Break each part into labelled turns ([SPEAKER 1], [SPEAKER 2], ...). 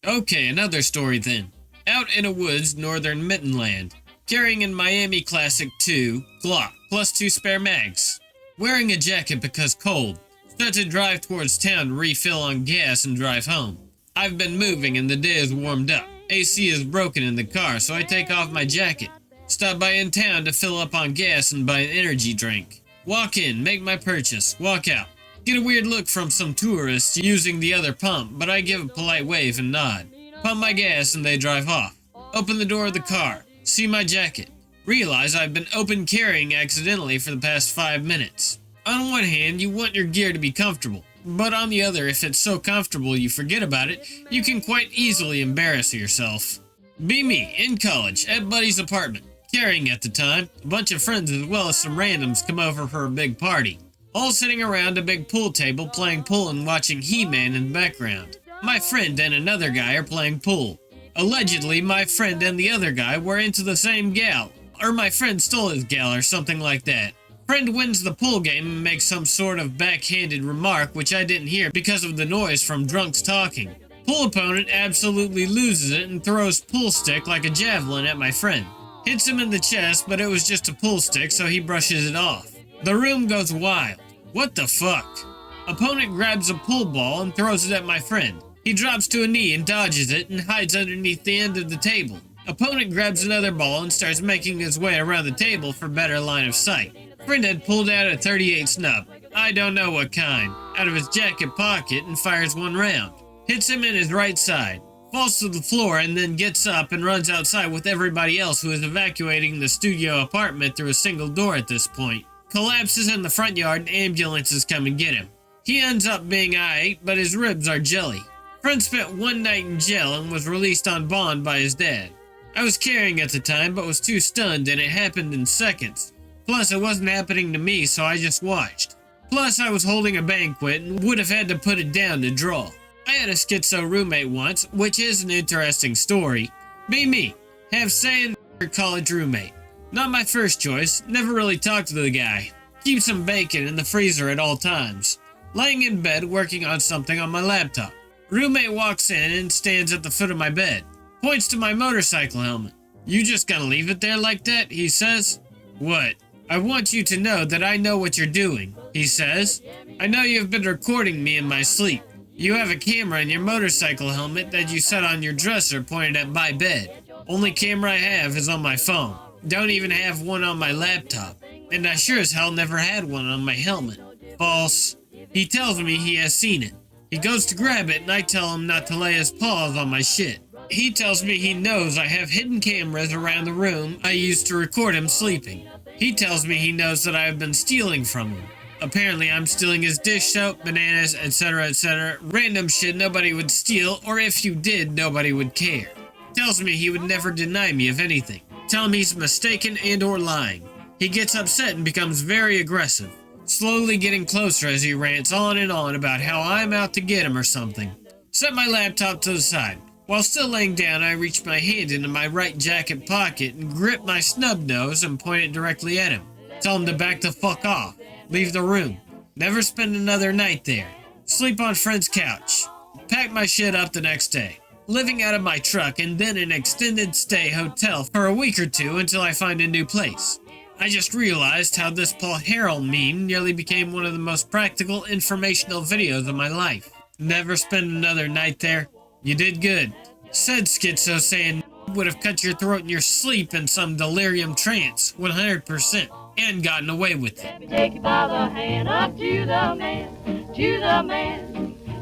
[SPEAKER 1] Okay, another story then. Out in a woods, northern Mittenland, carrying in Miami Classic 2 Glock plus 2 spare mags. Wearing a jacket because cold. Start to drive towards town to refill on gas and drive home. I've been moving and the day is warmed up. AC is broken in the car, so I take off my jacket. Stop by in town to fill up on gas and buy an energy drink. Walk in, make my purchase, walk out. Get a weird look from some tourists using the other pump, but I give a polite wave and nod. Pump my gas and they drive off. Open the door of the car. See my jacket. Realize I've been open carrying accidentally for the past 5 minutes. On one hand, you want your gear to be comfortable, but on the other, if it's so comfortable you forget about it, you can quite easily embarrass yourself. Be me, in college, at Buddy's apartment. Carrying at the time, a bunch of friends as well as some randoms come over for a big party. All sitting around a big pool table playing pool and watching He-Man in the background. My friend and another guy are playing pool. Allegedly, my friend and the other guy were into the same gal, or my friend stole his gal or something like that. Friend wins the pool game and makes some sort of backhanded remark which I didn't hear because of the noise from drunks talking. Pool opponent absolutely loses it and throws pool stick like a javelin at my friend. Hits him in the chest, but it was just a pool stick, so he brushes it off. The room goes wild. What the fuck? Opponent grabs a pool ball and throws it at my friend. He drops to a knee and dodges it and hides underneath the end of the table. Opponent grabs another ball and starts making his way around the table for better line of sight. Friend had pulled out a .38 snub, I don't know what kind, out of his jacket pocket and fires one round. Hits him in his right side. Falls to the floor and then gets up and runs outside with everybody else who is evacuating the studio apartment through a single door at this point. Collapses in the front yard and ambulances come and get him. He ends up being aight, but his ribs are jelly. Friend spent one night in jail and was released on bond by his dad. I was carrying at the time but was too stunned and it happened in seconds. Plus it wasn't happening to me, so I just watched. Plus I was holding a banquet and would have had to put it down to draw. I had a schizo roommate once, which is an interesting story. Be me. Have say in college roommate. Not my first choice, never really talked to the guy. Keep some bacon in the freezer at all times. Laying in bed working on something on my laptop. Roommate walks in and stands at the foot of my bed. Points to my motorcycle helmet. You just gonna leave it there like that? He says. What? I want you to know that I know what you're doing, he says. I know you've been recording me in my sleep. You have a camera in your motorcycle helmet that you set on your dresser pointed at my bed. Only camera I have is on my phone. Don't even have one on my laptop. And I sure as hell never had one on my helmet. False. He tells me he has seen it. He goes to grab it and I tell him not to lay his paws on my shit. He tells me he knows I have hidden cameras around the room I used to record him sleeping. He tells me he knows that I have been stealing from him. Apparently I'm stealing his dish soap, bananas, etc, etc. Random shit nobody would steal, or if you did, nobody would care. Tells me he would never deny me of anything. Tell him he's mistaken and or lying. He gets upset and becomes very aggressive, slowly getting closer as he rants on and on about how I'm out to get him or something. Set my laptop to the side. While still laying down, I reach my hand into my right jacket pocket and grip my snub nose and point it directly at him. Tell him to back the fuck off. Leave the room. Never spend another night there. Sleep on friend's couch. Pack my shit up the next day. Living out of my truck and then an extended stay hotel for a week or two until I find a new place. I just realized how this Paul Harrell meme nearly became one of the most practical informational videos of my life. Never spend another night there. You did good. Said schizo saying would have cut your throat in your sleep in some delirium trance, 100%, and gotten away with it.
[SPEAKER 2] Let me take you by the hand up to the man,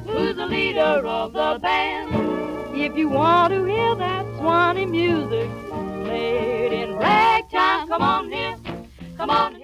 [SPEAKER 2] who's the leader of the band. If you want to hear that Swanee music played in ragtime, come on here, come on.